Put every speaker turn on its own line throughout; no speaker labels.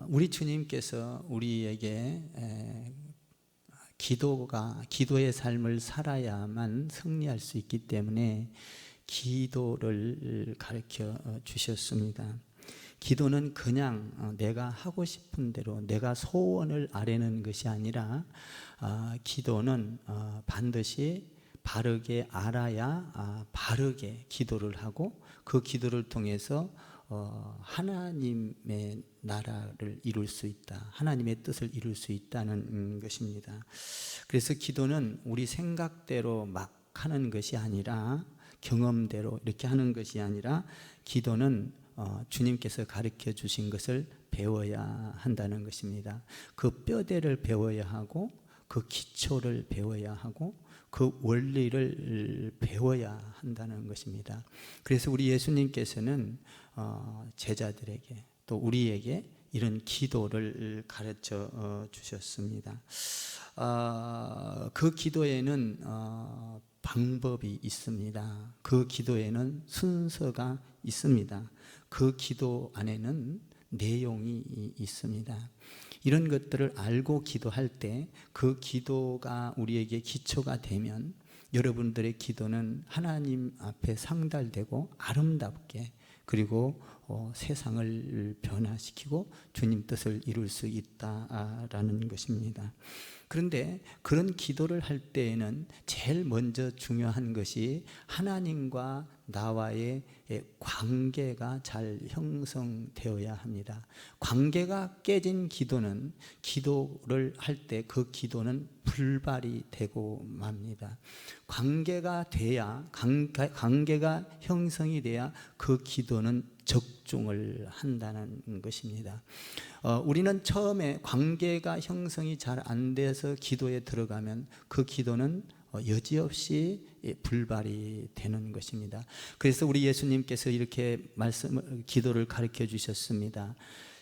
우리 주님께서 우리에게 기도의 삶을 살아야만 승리할 수 있기 때문에 기도를 가르쳐 주셨습니다. 기도는 그냥 내가 하고 싶은 대로 내가 소원을 아뢰는 것이 아니라 기도는 반드시 바르게 알아야 바르게 기도를 하고 그 기도를 통해서 하나님의 나라를 이룰 수 있다, 하나님의 뜻을 이룰 수 있다는 것입니다. 그래서 기도는 우리 생각대로 막 하는 것이 아니라, 경험대로 이렇게 하는 것이 아니라, 기도는 주님께서 가르쳐 주신 것을 배워야 한다는 것입니다. 그 뼈대를 배워야 하고, 그 기초를 배워야 하고, 그 원리를 배워야 한다는 것입니다. 그래서 우리 예수님께서는 제자들에게 또 우리에게 이런 기도를 가르쳐 주셨습니다. 그 기도에는 방법이 있습니다. 그 기도에는 순서가 있습니다. 그 기도 안에는 내용이 있습니다. 이런 것들을 알고 기도할 때 그 기도가 우리에게 기초가 되면 여러분들의 기도는 하나님 앞에 상달되고 아름답게, 그리고 세상을 변화시키고 주님 뜻을 이룰 수 있다라는 것입니다. 그런데 그런 기도를 할 때에는 제일 먼저 중요한 것이 하나님과 나와의 관계가 잘 형성되어야 합니다. 관계가 깨진 기도는, 기도를 할 때 그 기도는 불발이 되고 맙니다. 관계가 형성이 돼야 그 기도는 적중을 한다는 것입니다. 우리는 처음에 관계가 형성이 잘 안 돼서 기도에 들어가면 그 기도는 여지없이 불발이 되는 것입니다. 그래서 우리 예수님께서 이렇게 기도를 가르쳐 주셨습니다.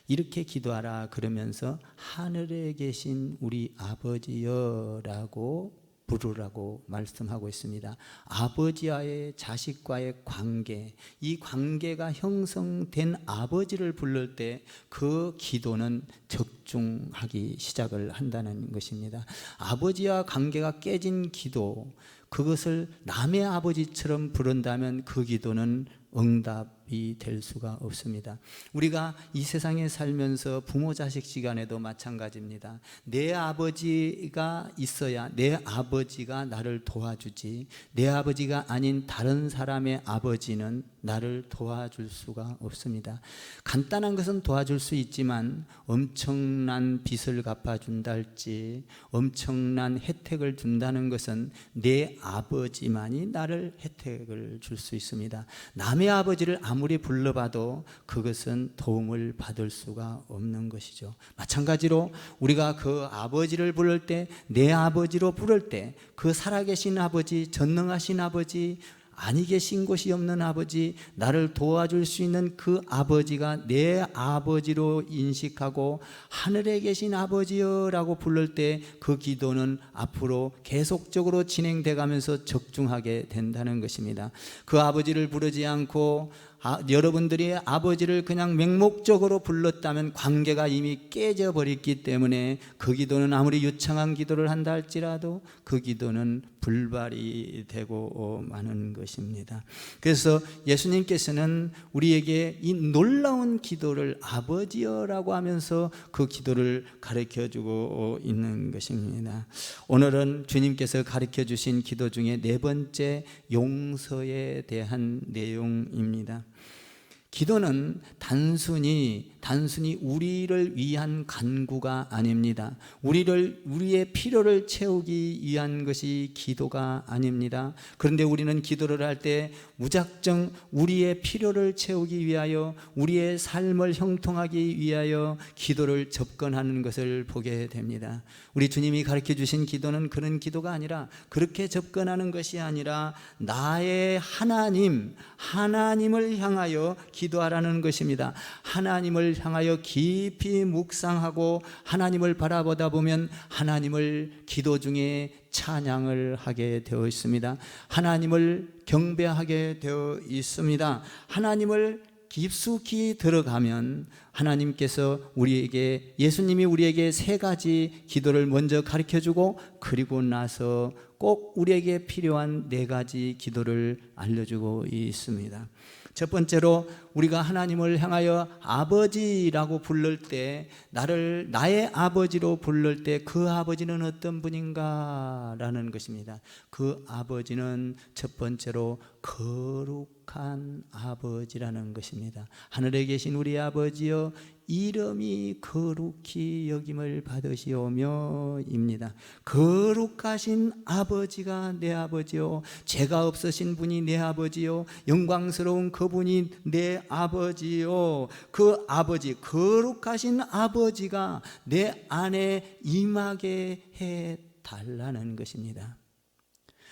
이렇게 기도하라 그러면서 하늘에 계신 우리 아버지여라고 부르라고 말씀하고 있습니다. 아버지와의 자식과의 관계, 이 관계가 형성된 아버지를 부를 때 그 기도는 적중하기 시작을 한다는 것입니다. 아버지와 관계가 깨진 기도, 그것을 남의 아버지처럼 부른다면 그 기도는 응답이 될 수가 없습니다. 우리가 이 세상에 살면서 부모 자식 시간에도 마찬가지입니다. 내 아버지가 있어야 내 아버지가 나를 도와주지, 내 아버지가 아닌 다른 사람의 아버지는 나를 도와줄 수가 없습니다. 간단한 것은 도와줄 수 있지만 엄청난 빚을 갚아준다 할지, 엄청난 혜택을 준다는 것은 내 아버지만이 나를 혜택을 줄 수 있습니다. 남의 아버지를 아무리 불러봐도 그것은 도움을 받을 수가 없는 것이죠. 마찬가지로 우리가 그 아버지를 부를 때, 내 아버지로 부를 때, 그 살아계신 아버지, 전능하신 아버지, 아니 계신 곳이 없는 아버지, 나를 도와줄 수 있는 그 아버지가 내 아버지로 인식하고 하늘에 계신 아버지여라고 부를 때 그 기도는 앞으로 계속적으로 진행돼 가면서 적중하게 된다는 것입니다. 그 아버지를 부르지 않고 여러분들이 아버지를 그냥 맹목적으로 불렀다면 관계가 이미 깨져버렸기 때문에 그 기도는 아무리 유창한 기도를 한다 할지라도 그 기도는 불발이 되고 마는 것입니다. 그래서 예수님께서는 우리에게 이 놀라운 기도를 아버지여라고 하면서 그 기도를 가르쳐주고 있는 것입니다. 오늘은 주님께서 가르쳐 주신 기도 중에 네 번째, 용서에 대한 내용입니다. 기도는 단순히 우리를 위한 간구가 아닙니다. 우리의 필요를 채우기 위한 것이 기도가 아닙니다. 그런데 우리는 기도를 할 때 무작정 우리의 필요를 채우기 위하여, 우리의 삶을 형통하기 위하여 기도를 접근하는 것을 보게 됩니다. 우리 주님이 가르쳐 주신 기도는 그런 기도가 아니라, 그렇게 접근하는 것이 아니라 나의 하나님을 향하여 기도하라는 것입니다. 하나님을 향하여 깊이 묵상하고 하나님을 바라보다 보면 하나님을 기도 중에 찬양을 하게 되어 있습니다. 하나님을 경배하게 되어 있습니다. 하나님을 깊숙이 들어가면 하나님께서 우리에게, 예수님이 우리에게 세 가지 기도를 먼저 가르쳐주고 그리고 나서 꼭 우리에게 필요한 네 가지 기도를 알려주고 있습니다. 첫 번째로 우리가 하나님을 향하여 아버지라고 부를 때, 나를 나의 아버지로 부를 때 그 아버지는 어떤 분인가 라는 것입니다. 그 아버지는 첫 번째로 거룩한 아버지라는 것입니다. 하늘에 계신 우리 아버지여, 이름이 거룩히 여김을 받으시오며 입니다. 거룩하신 아버지가 내 아버지요, 죄가 없으신 분이 내 아버지요, 영광스러운 그분이 내 아버지요. 그 아버지, 거룩하신 아버지가 내 안에 임하게 해 달라는 것입니다.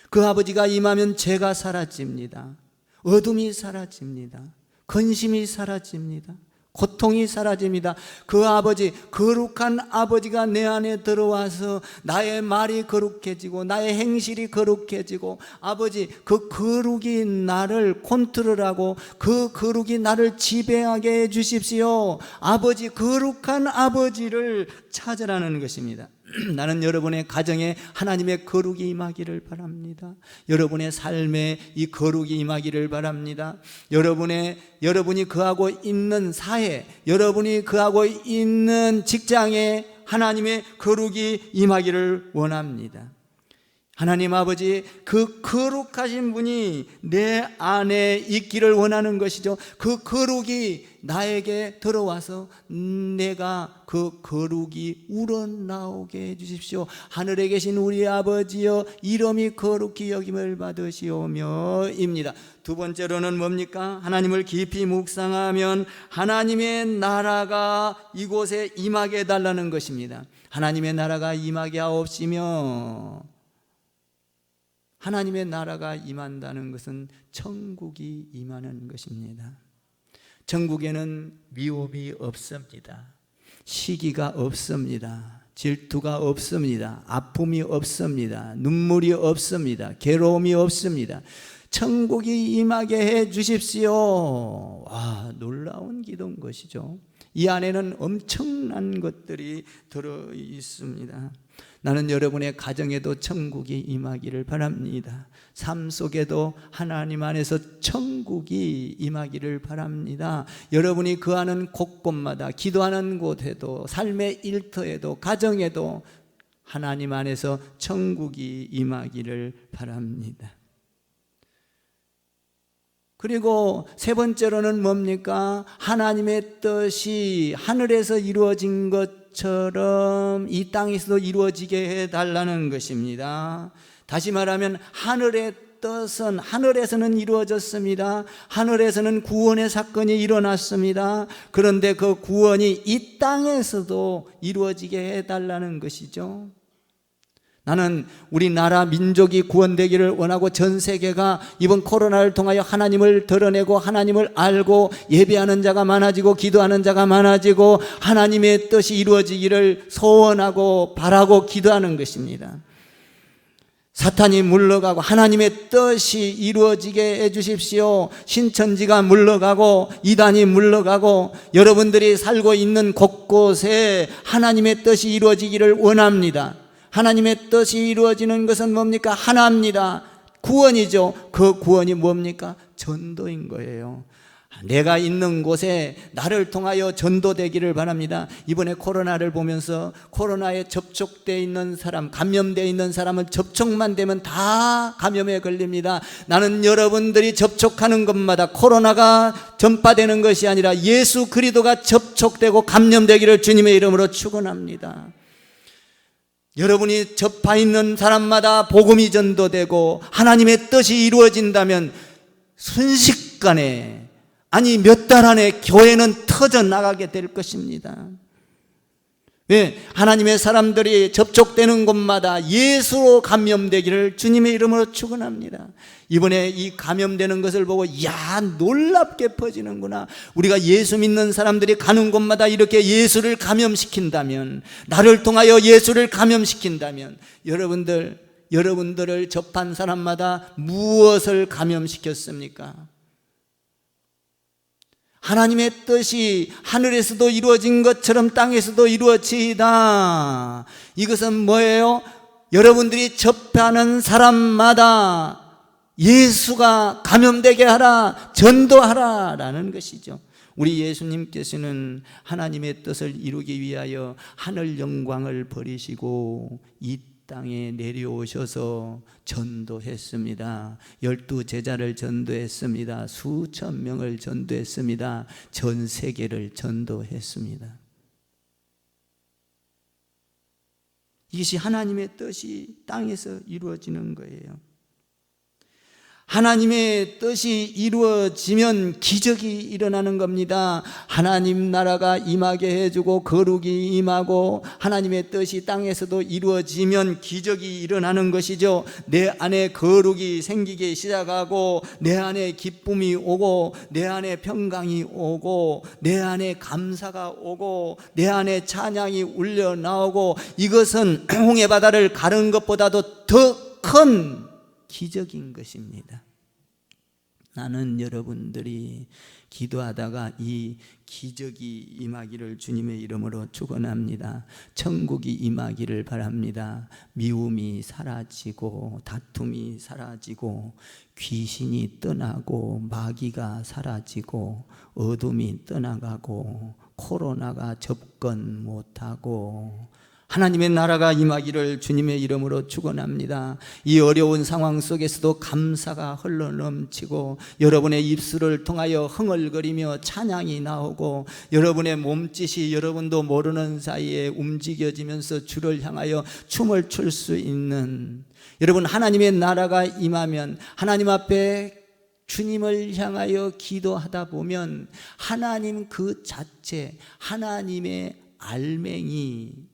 그 아버지가 임하면 죄가 사라집니다. 어둠이 사라집니다. 근심이 사라집니다. 고통이 사라집니다. 그 아버지, 거룩한 아버지가 내 안에 들어와서 나의 말이 거룩해지고 나의 행실이 거룩해지고, 아버지, 그 거룩이 나를 컨트롤하고 그 거룩이 나를 지배하게 해 주십시오. 아버지, 거룩한 아버지를 찾으라는 것입니다. 나는 여러분의 가정에 하나님의 거룩이 임하기를 바랍니다. 여러분의 삶에 이 거룩이 임하기를 바랍니다. 여러분이 거하고 있는 사회, 여러분이 거하고 있는 직장에 하나님의 거룩이 임하기를 원합니다. 하나님 아버지, 그 거룩하신 분이 내 안에 있기를 원하는 것이죠. 그 거룩이 나에게 들어와서 내가 그 거룩이 우러나오게 해주십시오. 하늘에 계신 우리 아버지여, 이름이 거룩히 여김을 받으시오며 입니다. 두 번째로는 뭡니까? 하나님을 깊이 묵상하면 하나님의 나라가 이곳에 임하게 해달라는 것입니다. 하나님의 나라가 임하게 하옵시며, 하나님의 나라가 임한다는 것은 천국이 임하는 것입니다. 천국에는 미움이 없습니다. 시기가 없습니다. 질투가 없습니다. 아픔이 없습니다. 눈물이 없습니다. 괴로움이 없습니다. 천국이 임하게 해 주십시오. 와, 놀라운 기도인 것이죠. 이 안에는 엄청난 것들이 들어 있습니다. 나는 여러분의 가정에도 천국이 임하기를 바랍니다. 삶 속에도 하나님 안에서 천국이 임하기를 바랍니다. 여러분이 거하는 곳곳마다, 기도하는 곳에도, 삶의 일터에도, 가정에도 하나님 안에서 천국이 임하기를 바랍니다. 그리고 세 번째로는 뭡니까? 하나님의 뜻이 하늘에서 이루어진 것처럼 이 땅에서도 이루어지게 해달라는 것입니다. 다시 말하면 하늘의 뜻은 하늘에서는 이루어졌습니다. 하늘에서는 구원의 사건이 일어났습니다. 그런데 그 구원이 이 땅에서도 이루어지게 해달라는 것이죠. 나는 우리나라 민족이 구원되기를 원하고, 전 세계가 이번 코로나를 통하여 하나님을 드러내고 하나님을 알고 예배하는 자가 많아지고 기도하는 자가 많아지고 하나님의 뜻이 이루어지기를 소원하고 바라고 기도하는 것입니다. 사탄이 물러가고 하나님의 뜻이 이루어지게 해주십시오. 신천지가 물러가고 이단이 물러가고 여러분들이 살고 있는 곳곳에 하나님의 뜻이 이루어지기를 원합니다. 하나님의 뜻이 이루어지는 것은 뭡니까? 하나입니다. 구원이죠. 그 구원이 뭡니까? 전도인 거예요. 내가 있는 곳에 나를 통하여 전도되기를 바랍니다. 이번에 코로나를 보면서 코로나에 접촉되어 있는 사람, 감염되어 있는 사람은 접촉만 되면 다 감염에 걸립니다. 나는 여러분들이 접촉하는 것마다 코로나가 전파되는 것이 아니라 예수 그리스도가 접촉되고 감염되기를 주님의 이름으로 축원합니다. 여러분이 접하 있는 사람마다 복음이 전도되고 하나님의 뜻이 이루어진다면 순식간에, 아니 몇 달 안에 교회는 터져 나가게 될 것입니다. 왜? 하나님의 사람들이 접촉되는 곳마다 예수로 감염되기를 주님의 이름으로 축원합니다. 이번에 이 감염되는 것을 보고 야, 놀랍게 퍼지는구나. 우리가 예수 믿는 사람들이 가는 곳마다 이렇게 예수를 감염시킨다면, 나를 통하여 예수를 감염시킨다면, 여러분들을 접한 사람마다 무엇을 감염시켰습니까? 하나님의 뜻이 하늘에서도 이루어진 것처럼 땅에서도 이루어지이다. 이것은 뭐예요? 여러분들이 접하는 사람마다 예수가 감염되게 하라, 전도하라 라는 것이죠. 우리 예수님께서는 하나님의 뜻을 이루기 위하여 하늘 영광을 버리시고 이 땅에 내려오셔서 전도했습니다. 12제자를 전도했습니다. 수천 명을 전도했습니다. 전 세계를 전도했습니다. 이것이 하나님의 뜻이 땅에서 이루어지는 거예요. 하나님의 뜻이 이루어지면 기적이 일어나는 겁니다. 하나님 나라가 임하게 해주고 거룩이 임하고 하나님의 뜻이 땅에서도 이루어지면 기적이 일어나는 것이죠. 내 안에 거룩이 생기기 시작하고 내 안에 기쁨이 오고 내 안에 평강이 오고 내 안에 감사가 오고 내 안에 찬양이 울려 나오고, 이것은 홍해 바다를 가른 것보다도 더 큰 기적인 것입니다. 나는 여러분들이 기도하다가 이 기적이 임하기를 주님의 이름으로 축원합니다. 천국이 임하기를 바랍니다. 미움이 사라지고 다툼이 사라지고 귀신이 떠나고 마귀가 사라지고 어둠이 떠나가고 코로나가 접근 못하고 하나님의 나라가 임하기를 주님의 이름으로 축원합니다. 이 어려운 상황 속에서도 감사가 흘러넘치고 여러분의 입술을 통하여 흥얼거리며 찬양이 나오고 여러분의 몸짓이 여러분도 모르는 사이에 움직여지면서 주를 향하여 춤을 출 수 있는, 여러분 하나님의 나라가 임하면 하나님 앞에 주님을 향하여 기도하다 보면 하나님 그 자체, 하나님의 알맹이,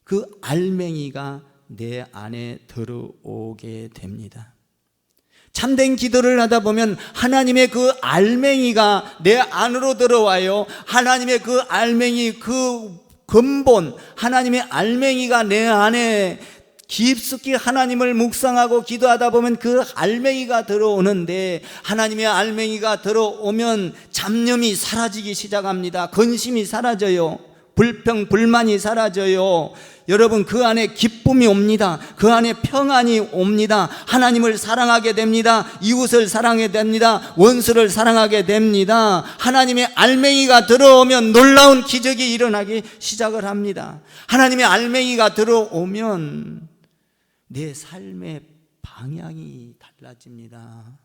그 알맹이가 내 안에 들어오게 됩니다. 참된 기도를 하다 보면 하나님의 그 알맹이가 내 안으로 들어와요. 하나님의 그 알맹이, 그 근본, 하나님의 알맹이가 내 안에 깊숙이 하나님을 묵상하고 기도하다 보면 그 알맹이가 들어오는데, 하나님의 알맹이가 들어오면 잡념이 사라지기 시작합니다. 근심이 사라져요. 불평, 불만이 사라져요. 여러분, 그 안에 기쁨이 옵니다. 그 안에 평안이 옵니다. 하나님을 사랑하게 됩니다. 이웃을 사랑하게 됩니다. 원수를 사랑하게 됩니다. 하나님의 알맹이가 들어오면 놀라운 기적이 일어나기 시작을 합니다. 하나님의 알맹이가 들어오면 내 삶의 방향이 달라집니다.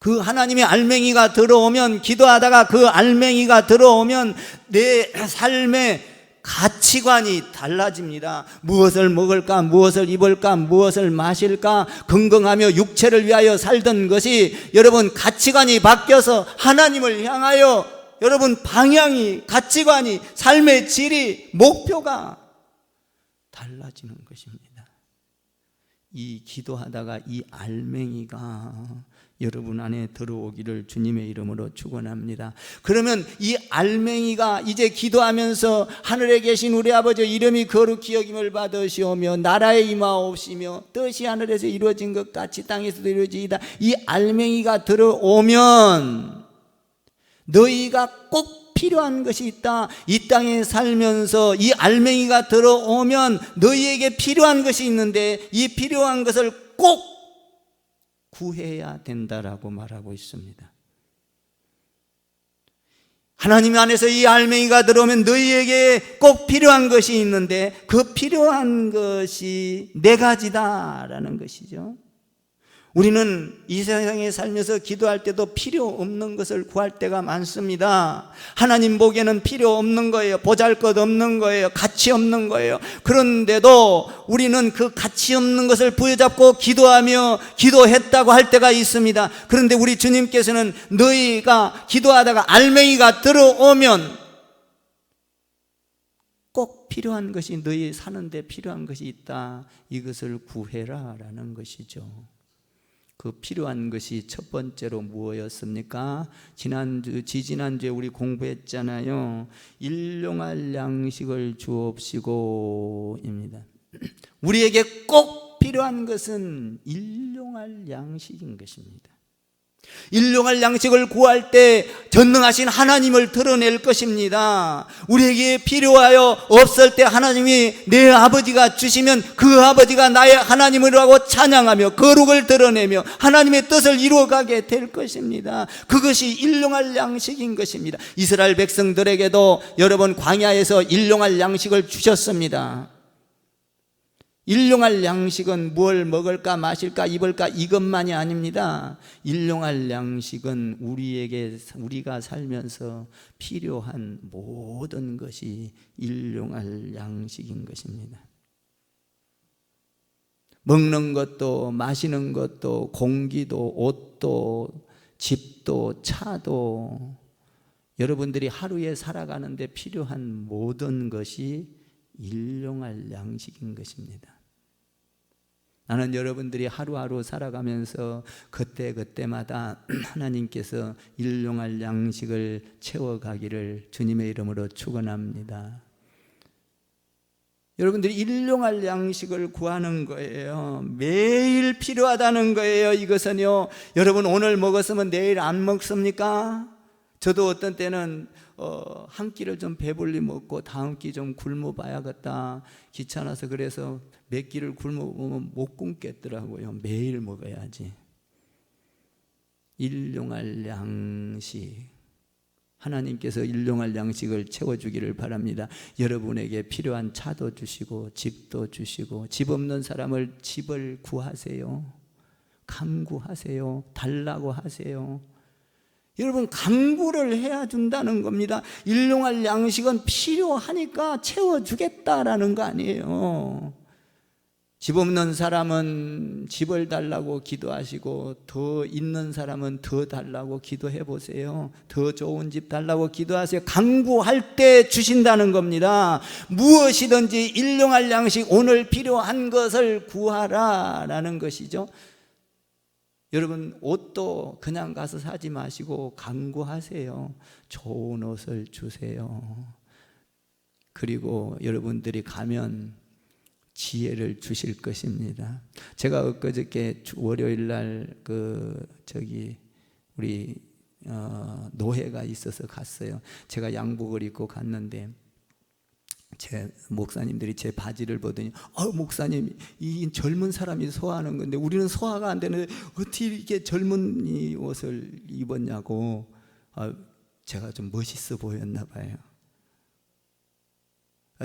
그 하나님의 알맹이가 들어오면, 기도하다가 그 알맹이가 들어오면 내 삶의 가치관이 달라집니다. 무엇을 먹을까, 무엇을 입을까, 무엇을 마실까, 건강하며 육체를 위하여 살던 것이 여러분 가치관이 바뀌어서 하나님을 향하여 여러분 방향이, 가치관이, 삶의 질이, 목표가 달라지는 것입니다. 이 기도하다가 이 알맹이가 여러분 안에 들어오기를 주님의 이름으로 축원합니다. 그러면 이 알맹이가 이제 기도하면서 하늘에 계신 우리 아버지 이름이 거룩히 여김을 받으시오며 나라에 임하옵시며 뜻이 하늘에서 이루어진 것 같이 땅에서도 이루어지이다. 이 알맹이가 들어오면 너희가 꼭 필요한 것이 있다. 이 땅에 살면서 이 알맹이가 들어오면 너희에게 필요한 것이 있는데 이 필요한 것을 꼭 구해야 된다라고 말하고 있습니다. 하나님 안에서 이 알맹이가 들어오면 너희에게 꼭 필요한 것이 있는데 그 필요한 것이 네 가지다라는 것이죠. 우리는 이 세상에 살면서 기도할 때도 필요 없는 것을 구할 때가 많습니다. 하나님 보기에는 필요 없는 거예요. 보잘것없는 거예요. 가치 없는 거예요. 그런데도 우리는 그 가치 없는 것을 부여잡고 기도하며 기도했다고 할 때가 있습니다. 그런데 우리 주님께서는 너희가 기도하다가 알맹이가 들어오면 꼭 필요한 것이, 너희 사는데 필요한 것이 있다. 이것을 구해라 라는 것이죠. 그 필요한 것이 첫 번째로 무엇이었습니까? 지지난주에 우리 공부했잖아요. 일용할 양식을 주옵시고입니다. 우리에게 꼭 필요한 것은 일용할 양식인 것입니다. 일용할 양식을 구할 때 전능하신 하나님을 드러낼 것입니다. 우리에게 필요하여 없을 때 하나님이 내 아버지가 주시면 그 아버지가 나의 하나님이라고 찬양하며 거룩을 드러내며 하나님의 뜻을 이루어가게 될 것입니다. 그것이 일용할 양식인 것입니다. 이스라엘 백성들에게도 여러분 광야에서 일용할 양식을 주셨습니다. 일용할 양식은 뭘 먹을까 마실까 입을까 이것만이 아닙니다. 일용할 양식은 우리가 살면서 필요한 모든 것이 일용할 양식인 것입니다. 먹는 것도 마시는 것도 공기도 옷도 집도 차도 여러분들이 하루에 살아가는데 필요한 모든 것이 일용할 양식인 것입니다. 나는 여러분들이 하루하루 살아가면서 그때그때마다 하나님께서 일용할 양식을 채워가기를 주님의 이름으로 축원합니다. 여러분들이 일용할 양식을 구하는 거예요. 매일 필요하다는 거예요. 이것은요, 여러분 오늘 먹었으면 내일 안 먹습니까? 저도 어떤 때는 한 끼를 좀 배불리 먹고 다음 끼 좀 굶어 봐야겠다 귀찮아서 그래서 몇 끼를 굶어 보면 못 굶겠더라고요. 매일 먹어야지. 일용할 양식, 하나님께서 일용할 양식을 채워주기를 바랍니다. 여러분에게 필요한 차도 주시고 집도 주시고 집 없는 사람을 집을 구하세요. 간구하세요. 달라고 하세요. 여러분 간구를 해야 준다는 겁니다. 일용할 양식은 필요하니까 채워주겠다라는 거 아니에요. 집 없는 사람은 집을 달라고 기도하시고 더 있는 사람은 더 달라고 기도해 보세요. 더 좋은 집 달라고 기도하세요. 간구할 때 주신다는 겁니다. 무엇이든지 일용할 양식 오늘 필요한 것을 구하라라는 것이죠. 여러분 옷도 그냥 가서 사지 마시고 간구하세요. 좋은 옷을 주세요. 그리고 여러분들이 가면 지혜를 주실 것입니다. 제가 엊그저께 월요일 날 우리 노회가 있어서 갔어요. 제가 양복을 입고 갔는데 제 목사님들이 제 바지를 보더니 목사님 이 젊은 사람이 소화하는 건데 우리는 소화가 안 되는데 어떻게 이렇게 젊은 이 옷을 입었냐고. 제가 좀 멋있어 보였나 봐요.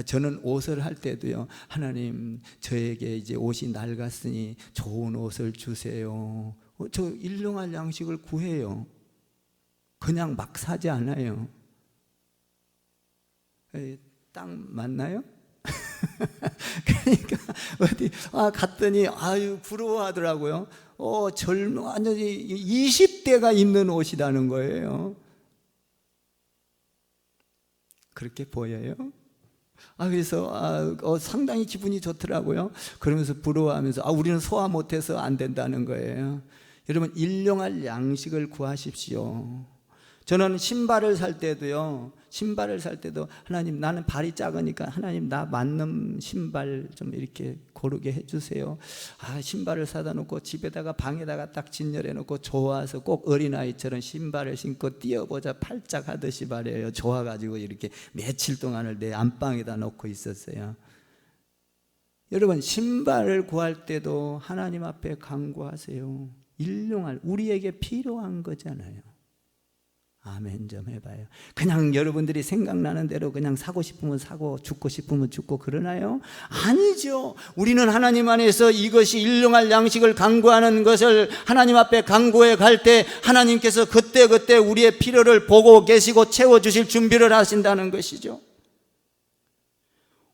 저는 옷을 할 때도요, 하나님 저에게 이제 옷이 낡았으니 좋은 옷을 주세요. 저 일용할 양식을 구해요. 그냥 막 사지 않아요. 딱 맞나요? 그러니까 어디 갔더니 부러워하더라고요. 완전히 20대가 입는 옷이라는 거예요. 그렇게 보여요? 그래서 상당히 기분이 좋더라고요. 그러면서 부러워하면서 우리는 소화 못해서 안 된다는 거예요. 여러분 일용할 양식을 구하십시오. 저는 신발을 살 때도 하나님 나는 발이 작으니까 하나님 나 맞는 신발 좀 이렇게 고르게 해주세요. 신발을 사다 놓고 집에다가 방에다가 딱 진열해 놓고 좋아서 꼭 어린아이처럼 신발을 신고 뛰어보자 팔짝 하듯이 말이에요. 좋아가지고 이렇게 며칠 동안을 내 안방에다 놓고 있었어요. 여러분 신발을 구할 때도 하나님 앞에 간구하세요. 일용할 우리에게 필요한 거잖아요. 아멘 좀 해봐요. 그냥 여러분들이 생각나는 대로 그냥 사고 싶으면 사고 죽고 싶으면 죽고 그러나요? 아니죠. 우리는 하나님 안에서 이것이 일용할 양식을 간구하는 것을 하나님 앞에 간구해 갈 때 하나님께서 그때그때 우리의 필요를 보고 계시고 채워주실 준비를 하신다는 것이죠.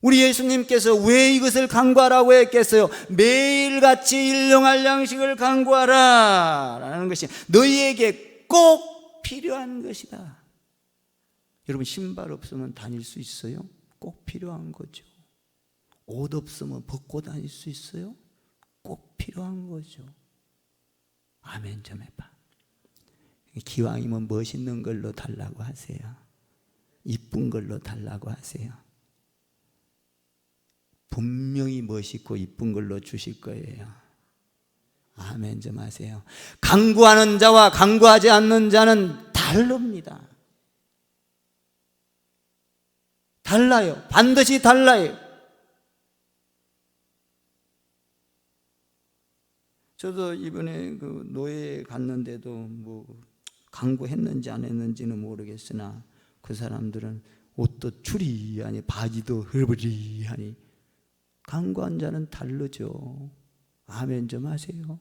우리 예수님께서 왜 이것을 간구하라고 했겠어요? 매일같이 일용할 양식을 간구하라 라는 것이 너희에게 꼭 필요한 것이다. 여러분 신발 없으면 다닐 수 있어요? 꼭 필요한 거죠. 옷 없으면 벗고 다닐 수 있어요? 꼭 필요한 거죠. 아멘 좀 해봐. 기왕이면 멋있는 걸로 달라고 하세요. 이쁜 걸로 달라고 하세요. 분명히 멋있고 이쁜 걸로 주실 거예요. 아멘 좀 하세요. 강구하는 자와 강구하지 않는 자는 다릅니다. 달라요. 반드시 달라요. 저도 이번에 그 노예에 갔는데도 뭐 강구했는지 안 했는지는 모르겠으나 그 사람들은 옷도 추리하니 바지도 헐버리하니 강구한 자는 다르죠. 아멘 좀 하세요.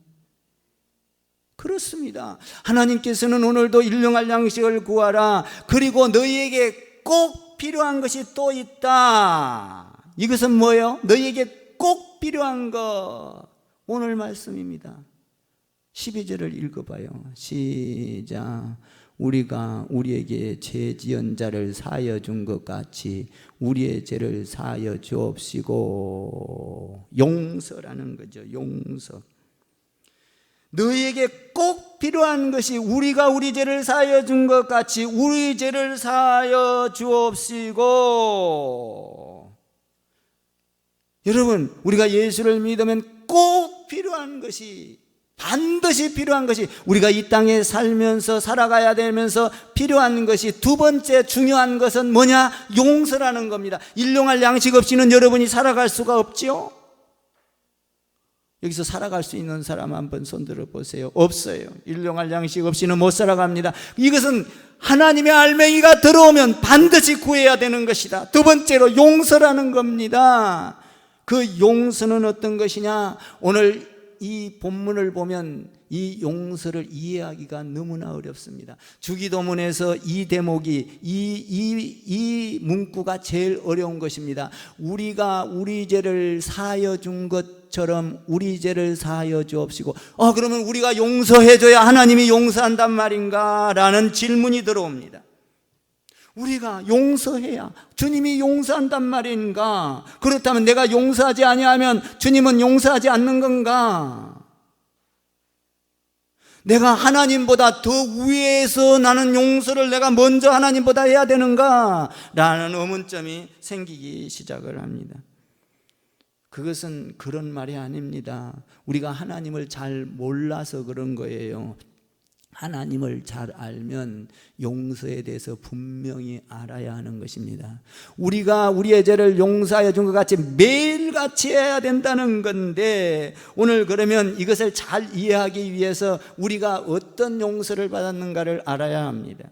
그렇습니다. 하나님께서는 오늘도 일용할 양식을 구하라. 그리고 너희에게 꼭 필요한 것이 또 있다. 이것은 뭐예요? 너희에게 꼭 필요한 것. 오늘 말씀입니다. 12절을 읽어봐요. 시작. 우리가 우리에게 죄 지은 자를 사하여 준 것 같이 우리의 죄를 사하여 주옵시고. 용서라는 거죠. 용서. 너희에게 꼭 필요한 것이 우리가 우리 죄를 사하여 준 것 같이 우리 죄를 사하여 주옵시고. 여러분, 우리가 예수를 믿으면 꼭 필요한 것이, 반드시 필요한 것이, 우리가 이 땅에 살면서 살아가야 되면서 필요한 것이, 두 번째 중요한 것은 뭐냐? 용서라는 겁니다. 일용할 양식 없이는 여러분이 살아갈 수가 없지요? 여기서 살아갈 수 있는 사람 한번 손들어 보세요. 없어요. 일용할 양식 없이는 못 살아갑니다. 이것은 하나님의 알맹이가 들어오면 반드시 구해야 되는 것이다. 두 번째로 용서라는 겁니다. 그 용서는 어떤 것이냐? 오늘 이 본문을 보면 이 용서를 이해하기가 너무나 어렵습니다. 주기도문에서 이 대목이 이 문구가 제일 어려운 것입니다. 우리가 우리 죄를 사하여 준 것처럼 우리 죄를 사하여 주옵시고. 그러면 우리가 용서해줘야 하나님이 용서한단 말인가? 라는 질문이 들어옵니다. 우리가 용서해야 주님이 용서한단 말인가? 그렇다면 내가 용서하지 아니하면 주님은 용서하지 않는 건가? 내가 하나님보다 더 위에서 나는 용서를 내가 먼저 하나님보다 해야 되는가? 라는 의문점이 생기기 시작을 합니다. 그것은 그런 말이 아닙니다. 우리가 하나님을 잘 몰라서 그런 거예요. 하나님을 잘 알면 용서에 대해서 분명히 알아야 하는 것입니다. 우리가 우리의 죄를 용서하여 준 것 같이 매일같이 해야 된다는 건데, 오늘 그러면 이것을 잘 이해하기 위해서 우리가 어떤 용서를 받았는가를 알아야 합니다.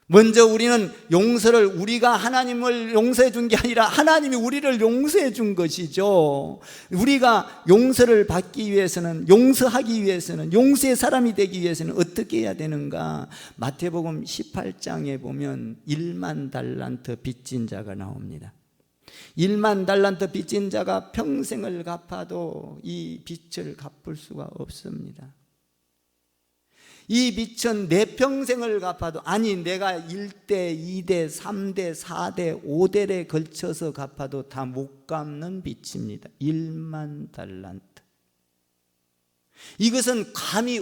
먼저 우리는 용서를, 우리가 하나님을 용서해 준 게 아니라 하나님이 우리를 용서해 준 것이죠. 우리가 용서를 받기 위해서는, 용서하기 위해서는, 용서의 사람이 되기 위해서는 어떻게 해야 되는가? 마태복음 18장에 보면 1만 달란트 빚진 자가 나옵니다. 1만 달란트 빚진 자가 평생을 갚아도 이 빚을 갚을 수가 없습니다. 이 빚은 내 평생을 갚아도, 아니 내가 1대, 2대, 3대, 4대, 5대에 걸쳐서 갚아도 다 못 갚는 빚입니다. 1만 달란트. 이것은 감히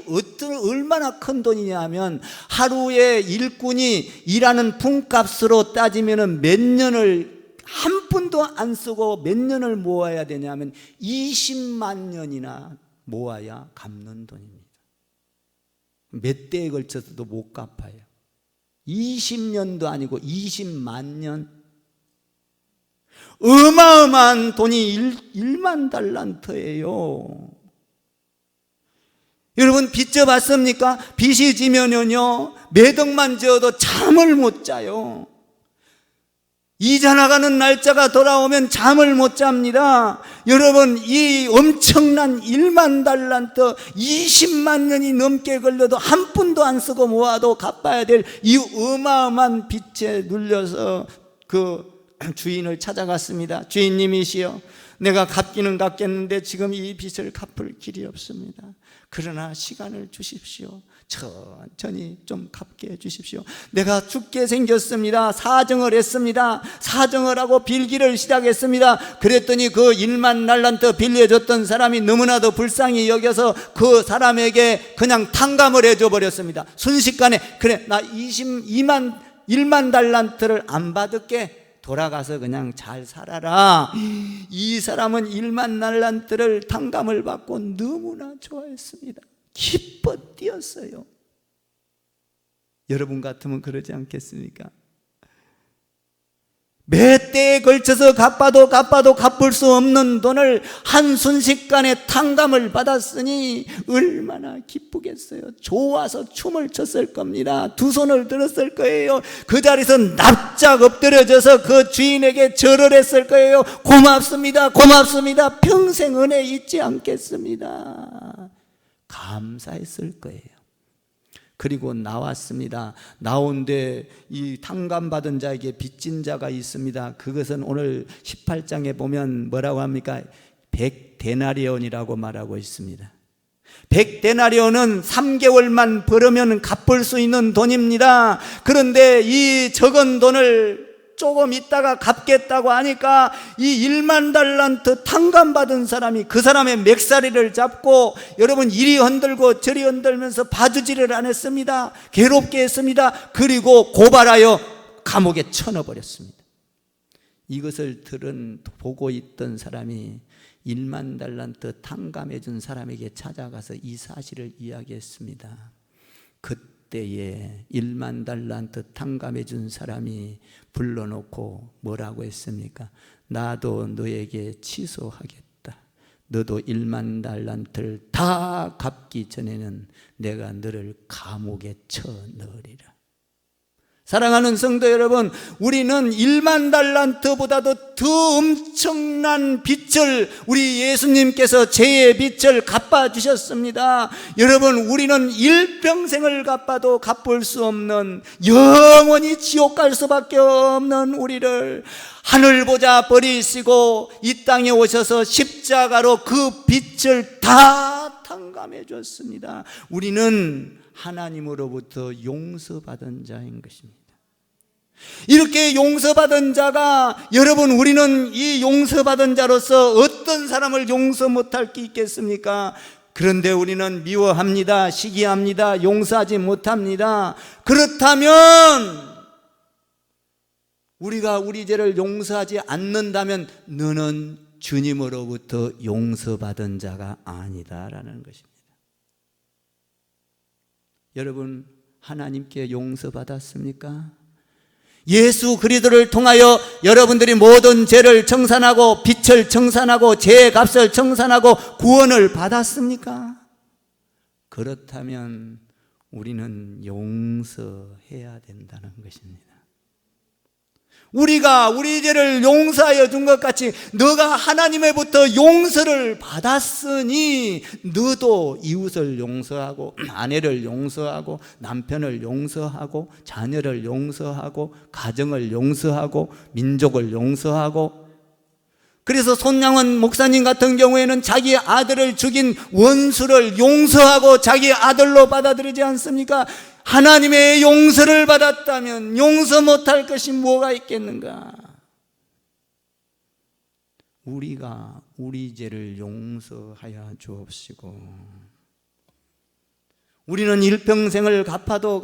얼마나 큰 돈이냐 하면, 하루에 일꾼이 일하는 품값으로 따지면 몇 년을, 한 푼도 안 쓰고 몇 년을 모아야 되냐면 20만 년이나 모아야 갚는 돈입니다. 몇 대에 걸쳐서도 못 갚아요. 20년도 아니고 20만 년. 어마어마한 돈이 1만 달란트예요. 여러분, 빚 져봤습니까? 빚이 지면은요, 매덕만 지어도 잠을 못 자요. 이자 나가는 날짜가 돌아오면 잠을 못 잡니다. 여러분, 이 엄청난 1만 달란트, 20만 년이 넘게 걸려도 한 푼도 안 쓰고 모아도 갚아야 될 이 어마어마한 빚에 눌려서 그 주인을 찾아갔습니다. 주인님이시여, 내가 갚기는 갚겠는데 지금 이 빚을 갚을 길이 없습니다. 그러나 시간을 주십시오. 천천히 좀 갚게 해주십시오. 내가 죽게 생겼습니다. 사정을 했습니다. 사정을 하고 빌기를 시작했습니다. 그랬더니 그 1만 달란트 빌려줬던 사람이 너무나도 불쌍히 여겨서 그 사람에게 그냥 탕감을 해줘 버렸습니다. 순식간에, 그래 나 1만 달란트를 안 받을게, 돌아가서 그냥 잘 살아라. 이 사람은 1만 달란트를 탕감을 받고 너무나 좋아했습니다. 기뻐 뛰었어요. 여러분 같으면 그러지 않겠습니까? 몇 대에 걸쳐서 갚아도 갚을 수 없는 돈을 한순식간에 탕감을 받았으니 얼마나 기쁘겠어요. 좋아서 춤을 췄을 겁니다. 두 손을 들었을 거예요. 그 자리에서 납작 엎드려져서 그 주인에게 절을 했을 거예요. 고맙습니다, 고맙습니다, 평생 은혜 잊지 않겠습니다. 감사했을 거예요. 그리고 나왔습니다. 나온데 이 탕감받은 자에게 빚진 자가 있습니다. 그것은 오늘 18장에 보면 뭐라고 합니까? 100데나리온이라고 말하고 있습니다. 100데나리온은 3개월만 벌으면 갚을 수 있는 돈입니다. 그런데 이 적은 돈을 조금 있다가 갚겠다고 하니까 이 1만 달란트 탕감받은 사람이 그 사람의 맥사리를 잡고, 여러분, 이리 흔들고 저리 흔들면서 봐주지를 않았습니다. 괴롭게 했습니다. 그리고 고발하여 감옥에 쳐넣어버렸습니다. 이것을 보고 있던 사람이 1만 달란트 탕감해 준 사람에게 찾아가서 이 사실을 이야기했습니다. 그때에 1만 달란트 탕감해 준 사람이 불러놓고 뭐라고 했습니까? 나도 너에게 취소하겠다. 너도 1만 달란트를 다 갚기 전에는 내가 너를 감옥에 쳐넣으리라. 사랑하는 성도 여러분, 우리는 1만 달란트보다도 더 엄청난 빚을 우리 예수님께서 죄의 빚을 갚아주셨습니다. 여러분, 우리는 일평생을 갚아도 갚을 수 없는, 영원히 지옥 갈 수밖에 없는 우리를 하늘 보자 버리시고 이 땅에 오셔서 십자가로 그 빚을 다 탕감해 줬습니다. 우리는 하나님으로부터 용서받은 자인 것입니다. 이렇게 용서받은 자가, 여러분, 우리는 이 용서받은 자로서 어떤 사람을 용서 못할 게 있겠습니까? 그런데 우리는 미워합니다, 시기합니다, 용서하지 못합니다. 그렇다면 우리가 우리 죄를 용서하지 않는다면 너는 주님으로부터 용서받은 자가 아니다라는 것입니다. 여러분, 하나님께 용서받았습니까? 예수 그리스도를 통하여 여러분들이 모든 죄를 청산하고 빚을 청산하고 죄의 값을 청산하고 구원을 받았습니까? 그렇다면 우리는 용서해야 된다는 것입니다. 우리가 우리 죄를 용서하여 준 것 같이 너가 하나님으로부터 용서를 받았으니 너도 이웃을 용서하고 아내를 용서하고 남편을 용서하고 자녀를 용서하고 가정을 용서하고 민족을 용서하고. 그래서 손양원 목사님 같은 경우에는 자기 아들을 죽인 원수를 용서하고 자기 아들로 받아들이지 않습니까? 하나님의 용서를 받았다면 용서 못할 것이 뭐가 있겠는가? 우리가 우리 죄를 용서하여 주옵시고, 우리는 일평생을 갚아도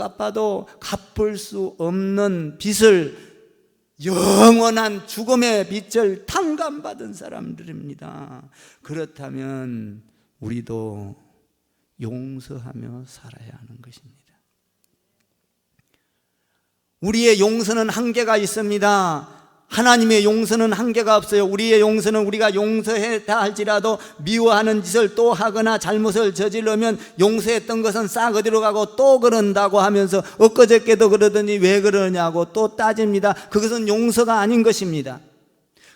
갚을 수 없는 빚을, 영원한 죽음의 빚을 탕감받은 사람들입니다. 그렇다면 우리도 용서하며 살아야 하는 것입니다. 우리의 용서는 한계가 있습니다. 하나님의 용서는 한계가 없어요. 우리의 용서는 우리가 용서했다 할지라도 미워하는 짓을 또 하거나 잘못을 저지르면 용서했던 것은 싹 어디로 가고 또 그런다고 하면서 엊그저께도 그러더니 왜 그러냐고 또 따집니다. 그것은 용서가 아닌 것입니다.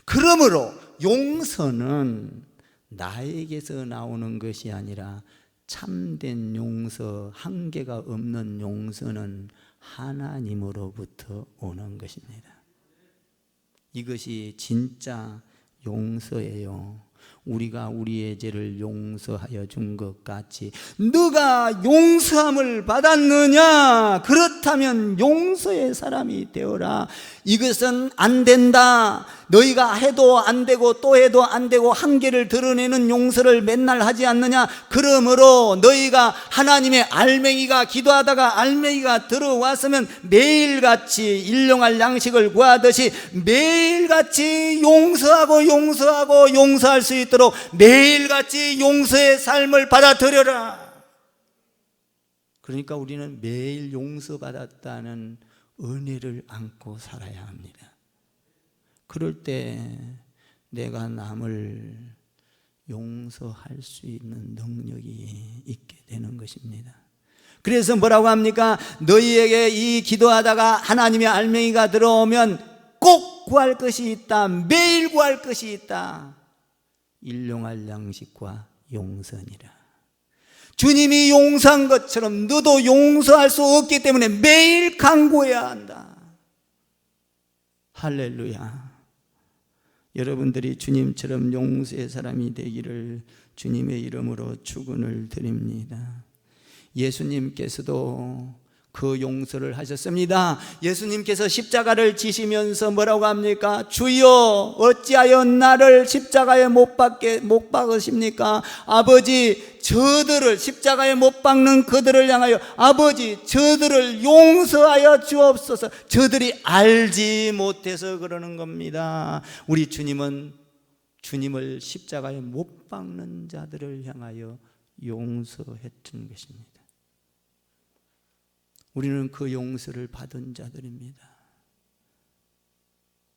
그러므로 용서는 나에게서 나오는 것이 아니라 참된 용서, 한계가 없는 용서는 하나님으로부터 오는 것입니다. 이것이 진짜 용서예요. 우리가 우리의 죄를 용서하여 준 것 같이 너가 용서함을 받았느냐? 그렇다면 용서의 사람이 되어라. 이것은 안 된다. 너희가 해도 안 되고 또 해도 안 되고 한계를 드러내는 용서를 맨날 하지 않느냐? 그러므로 너희가 하나님의 알맹이가 기도하다가 알맹이가 들어왔으면 매일같이 일용할 양식을 구하듯이 매일같이 용서하고 용서할 수 있도록 매일같이 용서의 삶을 받아들여라. 그러니까 우리는 매일 용서받았다는 은혜를 안고 살아야 합니다. 그럴 때 내가 남을 용서할 수 있는 능력이 있게 되는 것입니다. 그래서 뭐라고 합니까? 너희에게 이 기도하다가 하나님의 알맹이가 들어오면 꼭 구할 것이 있다. 매일 구할 것이 있다. 일용할 양식과 용서니라. 주님이 용서한 것처럼 너도 용서할 수 없기 때문에 매일 간구해야 한다. 할렐루야. 여러분들이 주님처럼 용서의 사람이 되기를 주님의 이름으로 축원을 드립니다. 예수님께서도 그 용서를 하셨습니다. 예수님께서 십자가를 지시면서 뭐라고 합니까? 주여 어찌하여 나를 십자가에 못 박으십니까? 아버지 저들을 십자가에 못 박는 그들을 향하여 아버지 저들을 용서하여 주옵소서. 저들이 알지 못해서 그러는 겁니다. 우리 주님은 주님을 십자가에 못 박는 자들을 향하여 용서했던 것입니다. 우리는 그 용서를 받은 자들입니다.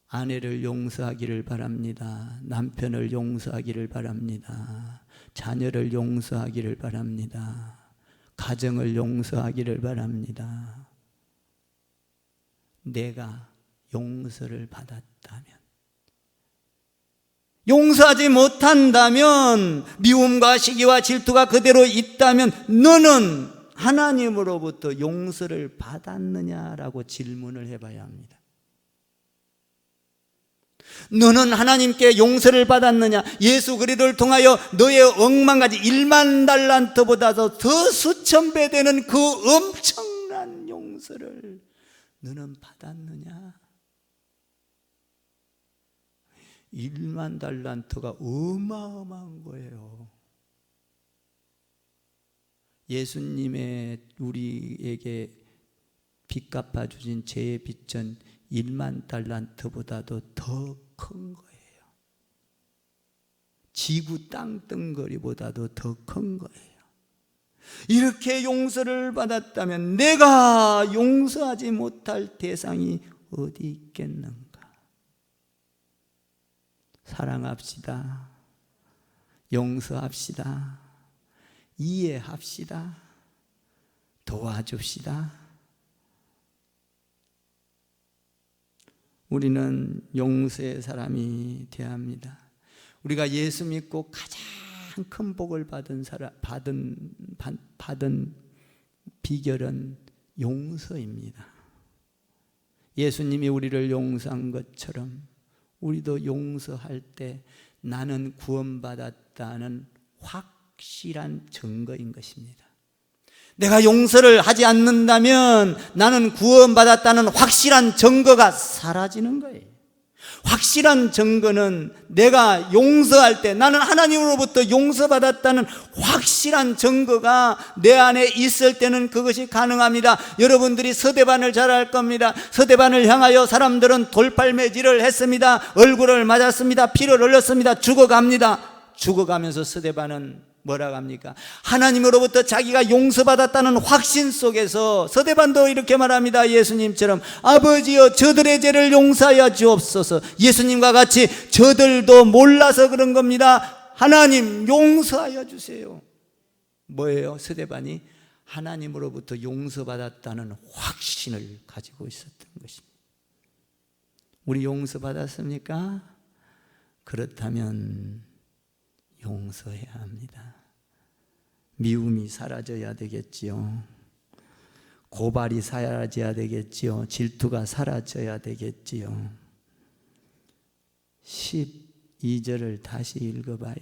아내를 용서하기를 바랍니다. 남편을 용서하기를 바랍니다. 자녀를 용서하기를 바랍니다. 가정을 용서하기를 바랍니다. 내가 용서를 받았다면, 용서하지 못한다면, 미움과 시기와 질투가 그대로 있다면 너는 하나님으로부터 용서를 받았느냐라고 질문을 해봐야 합니다. 너는 하나님께 용서를 받았느냐? 예수 그리스도를 통하여 너의 억만가지 1만 달란트보다도 더 수천 배 되는 그 엄청난 용서를 너는 받았느냐? 1만 달란트가 어마어마한 거예요. 예수님의 우리에게 빚 갚아주신 죄의 빚은 1만 달란트보다도 더 큰 거예요. 지구 땅덩어리보다도 더 큰 거예요. 이렇게 용서를 받았다면 내가 용서하지 못할 대상이 어디 있겠는가? 사랑합시다. 용서합시다. 이해합시다. 도와줍시다. 우리는 용서의 사람이 되어야 합니다. 우리가 예수 믿고 가장 큰 복을 받은 비결은 용서입니다. 예수님이 우리를 용서한 것처럼 우리도 용서할 때 나는 구원받았다는 확실한 증거인 것입니다. 내가 용서를 하지 않는다면 나는 구원받았다는 확실한 증거가 사라지는 거예요. 확실한 증거는 내가 용서할 때 나는 하나님으로부터 용서받았다는 확실한 증거가 내 안에 있을 때는 그것이 가능합니다. 여러분들이 서대반을 잘 알 겁니다. 서대반을 향하여 사람들은 돌팔매질을 했습니다. 얼굴을 맞았습니다. 피를 흘렸습니다. 죽어갑니다. 죽어가면서 서대반은 뭐라고 합니까? 하나님으로부터 자기가 용서받았다는 확신 속에서 서대반도 이렇게 말합니다. 예수님처럼 아버지여 저들의 죄를 용서하여 주옵소서. 예수님과 같이 저들도 몰라서 그런 겁니다. 하나님 용서하여 주세요. 뭐예요? 서대반이 하나님으로부터 용서받았다는 확신을 가지고 있었던 것입니다. 우리 용서받았습니까? 그렇다면 용서해야 합니다. 미움이 사라져야 되겠지요. 고발이 사라져야 되겠지요. 질투가 사라져야 되겠지요. 12절을 다시 읽어봐요.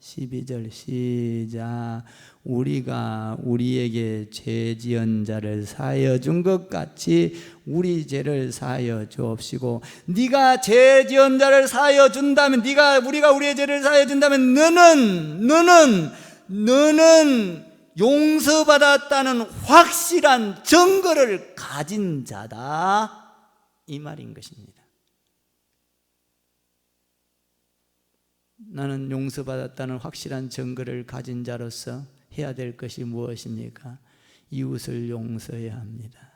12절 시작. 우리가 우리에게 죄 지은 자를 사하여 준 것 같이 우리 죄를 사하여 주옵시고, 네가 죄 지은 자를 사하여 준다면, 우리가 우리의 죄를 사하여 준다면 너는 용서받았다는 확실한 증거를 가진 자다, 이 말인 것입니다. 나는 용서받았다는 확실한 증거를 가진 자로서 해야 될 것이 무엇입니까? 이웃을 용서해야 합니다.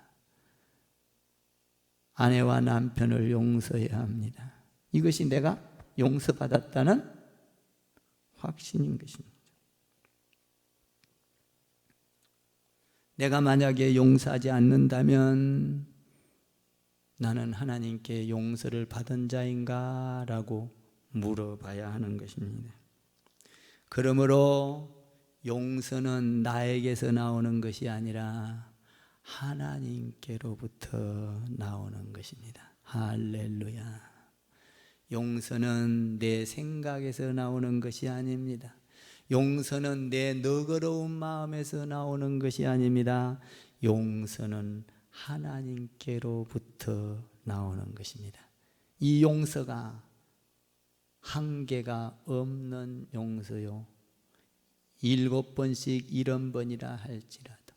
아내와 남편을 용서해야 합니다. 이것이 내가 용서받았다는 확신인 것입니다. 내가 만약에 용서하지 않는다면 나는 하나님께 용서를 받은 자인가? 라고 물어봐야 하는 것입니다. 그러므로 용서는 나에게서 나오는 것이 아니라 하나님께로부터 나오는 것입니다. 할렐루야. 용서는 내 생각에서 나오는 것이 아닙니다. 용서는 내 너그러운 마음에서 나오는 것이 아닙니다. 용서는 하나님께로부터 나오는 것입니다. 이 용서가 한계가 없는 용서요, 7번씩 70번이라 할지라도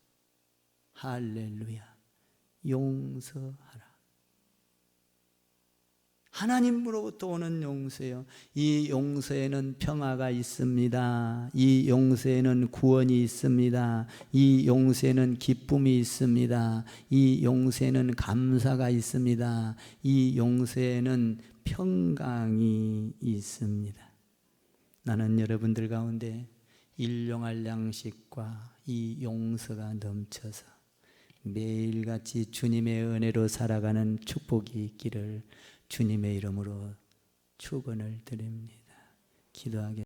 할렐루야, 용서하라. 하나님으로부터 오는 용서요, 이 용서에는 평화가 있습니다. 이 용서에는 구원이 있습니다. 이 용서에는 기쁨이 있습니다. 이 용서에는 감사가 있습니다. 이 용서에는 평강이 있습니다. 나는 여러분들 가운데 일용할 양식과 이 용서가 넘쳐서 매일같이 주님의 은혜로 살아가는 축복이 있기를 주님의 이름으로 축원을 드립니다. 기도하겠습니다.